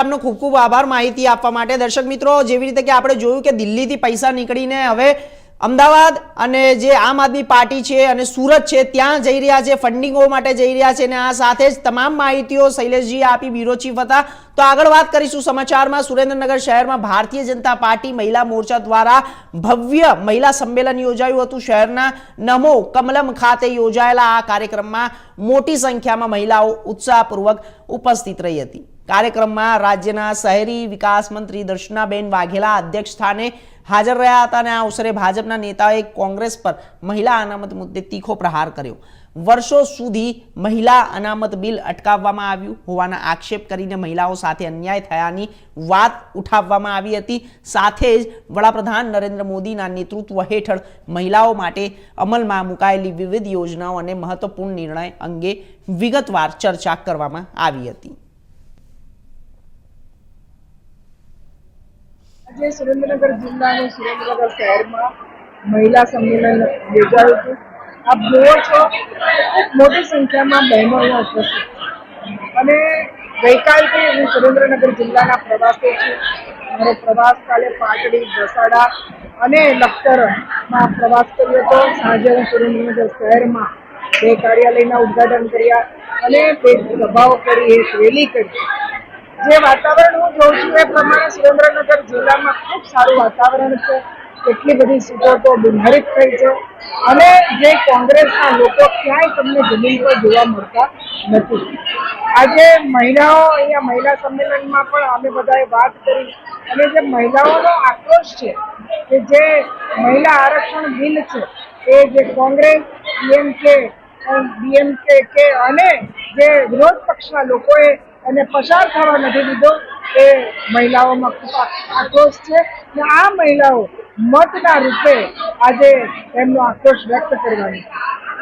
આપનો ખૂબ ખૂબ આભાર માહિતી આપવા માટે। દર્શક મિત્રો, જેવી રીતે કે આપણે જોયું કે દિલ્હીથી પૈસા નીકળીને હવે અમદાવાદ અને જે આમ આદમી પાર્ટી છે અને સુરત છે ત્યાં જઈ રહ્યા છે, ફંડિંગો માટે જઈ રહ્યા છે। અને આ સાથે જ તમામ માહિતીઓ શૈલેષજીએ આપી, બ્યુરો ચીફ હતા। તો આગળ વાત કરીશું સમાચારમાં। સુરેન્દ્રનગર શહેરમાં ભારતીય જનતા પાર્ટી મહિલા મોરચા દ્વારા ભવ્ય મહિલા સંમેલન યોજાયું હતું। શહેરના નમો કમલમ ખાતે યોજાયેલા આ કાર્યક્રમમાં મોટી સંખ્યામાં મહિલાઓ ઉત્સાહપૂર્વક ઉપસ્થિત રહી હતી। कार्यक्रम में राज्य शहरी विकास मंत्री दर्शनाबेन वाघेला अध्यक्ष स्थाने हाजर रहा था। आ अवसरे भाजपा नेताओं कांग्रेस पर महिला अनामत मुद्दे तीखो प्रहार कर्यो। वर्षों सुधी महिला अनामत बिल अटकाववामां आव्युं होवाना आक्षेप करीने महिलाओं साथे अन्याय थयानी वात उठाववामां आवी हती। साथे ज वडाप्रधान नरेन्द्र मोदीना नेतृत्व हेठळ महिलाओं माटे अमलमां मुकायेली विविध योजनाओं अने महत्वपूर्ण निर्णय अंगे विगतवार चर्चा करवामां आवी हती। आज सुरेन्द्रनगर जिला सुरेन्द्रनगर शहर में महिला सम्मेलन योजायु हतुं। आप जुओ छो मोटी संख्या में बहनों अहींया उपस्थित अने गईकालथी हूँ सुरेन्द्रनगर जिल्लाना प्रवासे छुं। मारो प्रवास काले पाटड़ी, बसाड़ा अने लखतर में प्रवास कर्यो हतो। साँजे हूँ सुरेन्द्रनगर शहर में बे कार्यालयना उद्घाटन कर्या अने बे सभाओ करी, एक रेली करी। जे वातावरण हूँ जोઉં છું એ પ્રમાણે સુરેન્દ્રનગર જિલ્લામાં ખૂબ સારું વાતાવરણ છે। કેટલી બધી સીટો તો બિનહરીફ થઈ છે અને જે કોંગ્રેસના લોકો ક્યાંય તમને જમીન પર જોવા મળતા નથી। આજે મહિલાઓ અહીંયા મહિલા સંમેલનમાં પણ અમે બધાએ વાત કરી અને જે મહિલાઓનો આક્રોશ છે કે જે મહિલા આરક્ષણ બિલ છે એ જે કોંગ્રેસ, ડીએમકે કે અને જે વિરોધ પક્ષના લોકોએ અને પસાર થવા નથી દીધો એ મહિલાઓમાં ખૂબ આક્રોશ છે। અને આ મહિલાઓ મતના રૂપે આજે એમનો આક્રોશ વ્યક્ત કરવાની।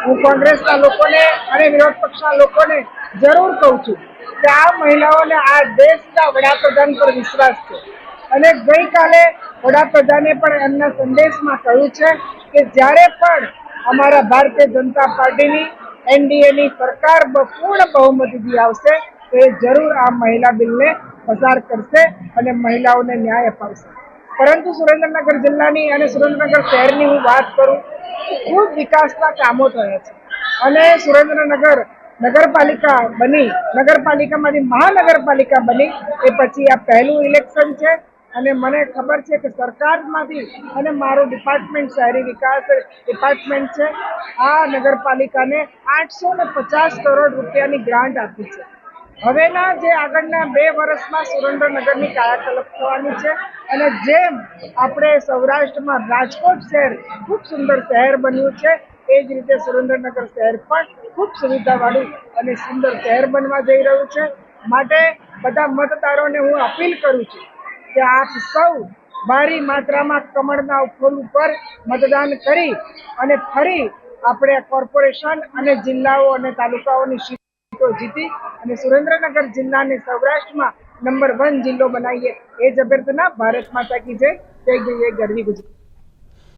હું કોંગ્રેસના લોકોને અને વિરોધ પક્ષના લોકોને જરૂર કહું છું કે આ મહિલાઓને આ દેશના વડાપ્રધાન પર વિશ્વાસ છે અને ગઈકાલે વડાપ્રધાને પણ એમના સંદેશમાં કહ્યું છે કે જ્યારે પણ અમારા ભારતીય જનતા પાર્ટીની એનડીએની સરકાર પૂર્ણ બહુમતીથી આવશે तो जरूर आ महिला बिल ने पसार करशे अने महिलाओने न्याय अपावशे। परंतु सुरेन्द्रनगर जिल्लानी अने सुरेन्द्रनगर शहेरनी हूँ बात करूँ खूब विकासना कामों थया छे अने सुरेन्द्रनगर नगरपालिका बनी, नगरपालिकामांथी महानगरपालिका बनी ए पछी आ पहेलुं इलेक्शन छे अने मने खबर छे के सरकारमांथी अने मारो डिपार्टमेंट शहरी विकास डिपार्टमेंट छे आ नगरपालिकाने 850 करोड़ रूपियानी ग्रांट आपी छे। हवेना जे आगळना 2 वर्षमां सुरेन्द्रनगरनी कायाकल्प थवानी छे अने जेम आपणे सौराष्ट्रमा राजकोट शहर खूब सुंदर शहर बन्युं छे ए ज रीते सुरेन्द्रनगर शहर पण खूब सुविधावाळुं अने सुंदर शहर बनवा जई रह्युं छे। माटे बधा मतदारोने हूँ अपील करूं छुं के आप सौ भारी मात्रामां कमळना फूल पर मतदान करी अने फरी आपणे कोर्पोरेशन अने जिल्लाओ अने तालुकाओनी जीती અને સુરેન્દ્રનગર જિલ્લાને સૌરાષ્ટ્રમાં નંબર 1 જિલ્લો બનાવીએ એ જ અભ્યર્થના। ભારત માતા કી જય। જય જય ગરવી ગુજરાત।